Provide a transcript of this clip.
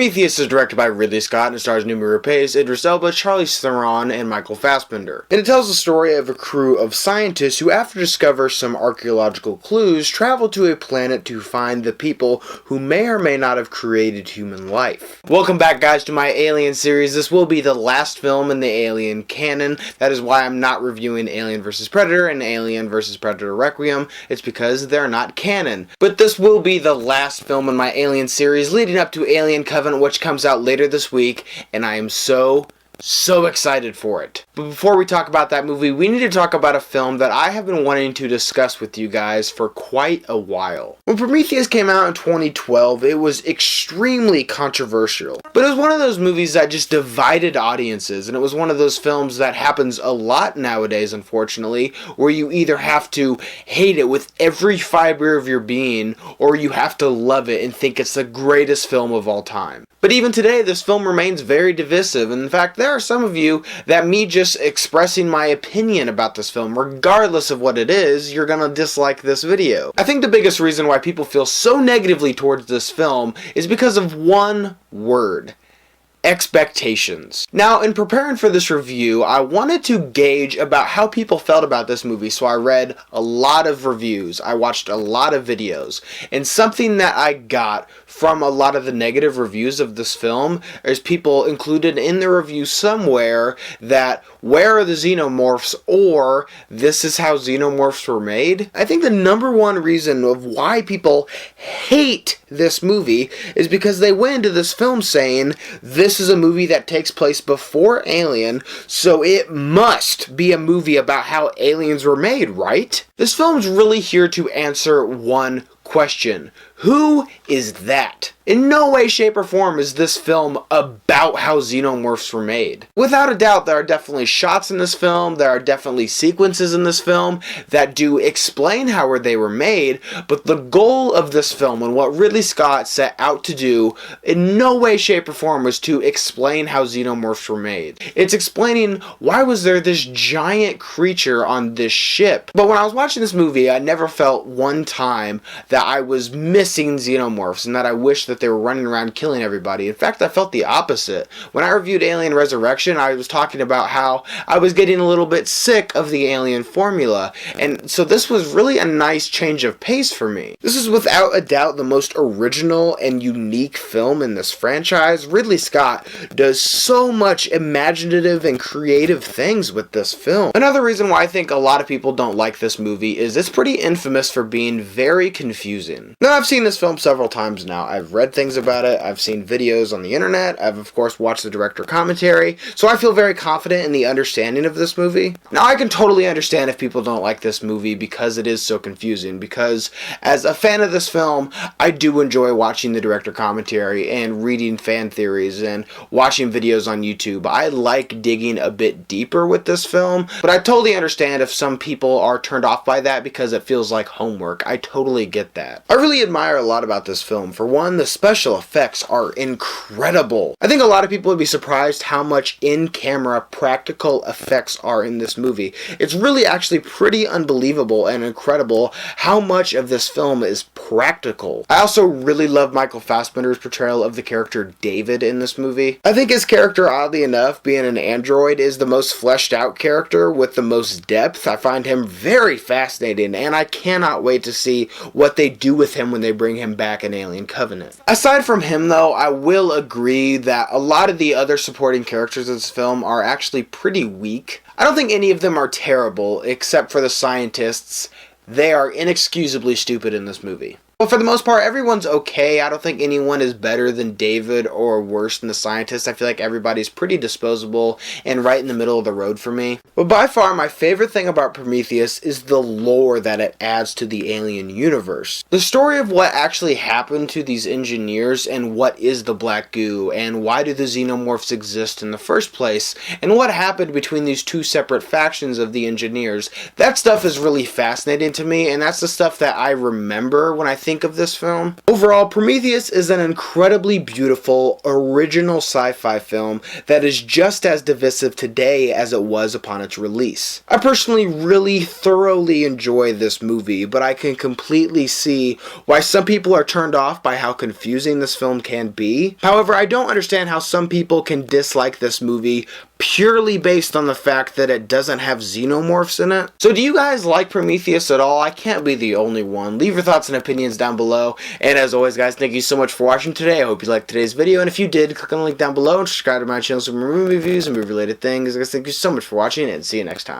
Prometheus is directed by Ridley Scott and stars Noomi Rapace, Idris Elba, Charlize Theron, and Michael Fassbender. And it tells the story of a crew of scientists who, after discovering some archaeological clues, travel to a planet to find the people who may or may not have created human life. Welcome back, guys, to my Alien series. This will be the last film in the Alien canon. That is why I'm not reviewing Alien vs. Predator and Alien vs. Predator Requiem. It's because they're not canon. But this will be the last film in my Alien series leading up to Alien Covenant, which comes out later this week, and I am so excited for it. But before we talk about that movie, we need to talk about a film that I have been wanting to discuss with you guys for quite a while. When Prometheus came out in 2012, it was extremely controversial. But it was one of those movies that just divided audiences, and it was one of those films that happens a lot nowadays, unfortunately, where you either have to hate it with every fiber of your being, or you have to love it and think it's the greatest film of all time. But even today, this film remains very divisive, and in fact, there are some of you that me just expressing my opinion about this film, regardless of what it is, you're gonna dislike this video. I think the biggest reason why people feel so negatively towards this film is because of one word: expectations. Now, in preparing for this review, I wanted to gauge about how people felt about this movie, so I read a lot of reviews, I watched a lot of videos, and something that I got from a lot of the negative reviews of this film is people included in the review somewhere that "where are the xenomorphs?" or "this is how xenomorphs were made." I think the number one reason of why people hate this movie is because they went into this film saying this is a movie that takes place before Alien, so it must be a movie about how aliens were made, right? This film's really here to answer one question: who is that? In no way, shape, or form is this film about how xenomorphs were made. Without a doubt, there are definitely shots in this film, there are definitely sequences in this film that do explain how they were made, but the goal of this film and what Ridley Scott set out to do in no way, shape, or form was to explain how xenomorphs were made. It's explaining why was there this giant creature on this ship. But when I was watching this movie, I never felt one time that I was missing xenomorphs and that I wish that they were running around killing everybody. In fact, I felt the opposite. When I reviewed Alien Resurrection, I was talking about how I was getting a little bit sick of the Alien formula, and so this was really a nice change of pace for me. This is without a doubt the most original and unique film in this franchise. Ridley Scott does so much imaginative and creative things with this film. Another reason why I think a lot of people don't like this movie is it's pretty infamous for being very confusing. Now, I've seen this film several times now. I've read things about it, I've seen videos on the internet, I've of course watched the director commentary, so I feel very confident in the understanding of this movie. Now, I can totally understand if people don't like this movie because it is so confusing, because as a fan of this film, I do enjoy watching the director commentary and reading fan theories and watching videos on YouTube. I like digging a bit deeper with this film, but I totally understand if some people are turned off by that because it feels like homework. I totally get that. I really admire a lot about this film. For one, the special effects are incredible. I think a lot of people would be surprised how much in-camera practical effects are in this movie. It's really actually pretty unbelievable and incredible how much of this film is practical. I also really love Michael Fassbender's portrayal of the character David in this movie. I think his character, oddly enough, being an android, is the most fleshed out character with the most depth. I find him very fascinating, and I cannot wait to see what they do with him when they bring him back in Alien Covenant. Aside from him, though, I will agree that a lot of the other supporting characters of this film are actually pretty weak. I don't think any of them are terrible, except for the scientists. They are inexcusably stupid in this movie. But for the most part, everyone's okay. I don't think anyone is better than David or worse than the scientist. I feel like everybody's pretty disposable and right in the middle of the road for me. But by far, my favorite thing about Prometheus is the lore that it adds to the Alien universe. The story of what actually happened to these engineers and what is the black goo and why do the xenomorphs exist in the first place and what happened between these two separate factions of the engineers. That stuff is really fascinating to me, and that's the stuff that I remember when I think of this film. Overall, Prometheus is an incredibly beautiful, original sci-fi film that is just as divisive today as it was upon its release. I personally really thoroughly enjoy this movie, but I can completely see why some people are turned off by how confusing this film can be. However, I don't understand how some people can dislike this movie purely based on the fact that it doesn't have xenomorphs in it. So do you guys like Prometheus at all? I can't be the only one. Leave your thoughts and opinions down below. And as always, guys, thank you so much for watching today. I hope you liked today's video. And if you did, click on the link down below and subscribe to my channel for more movie reviews and movie related things. Guys, thank you so much for watching and see you next time.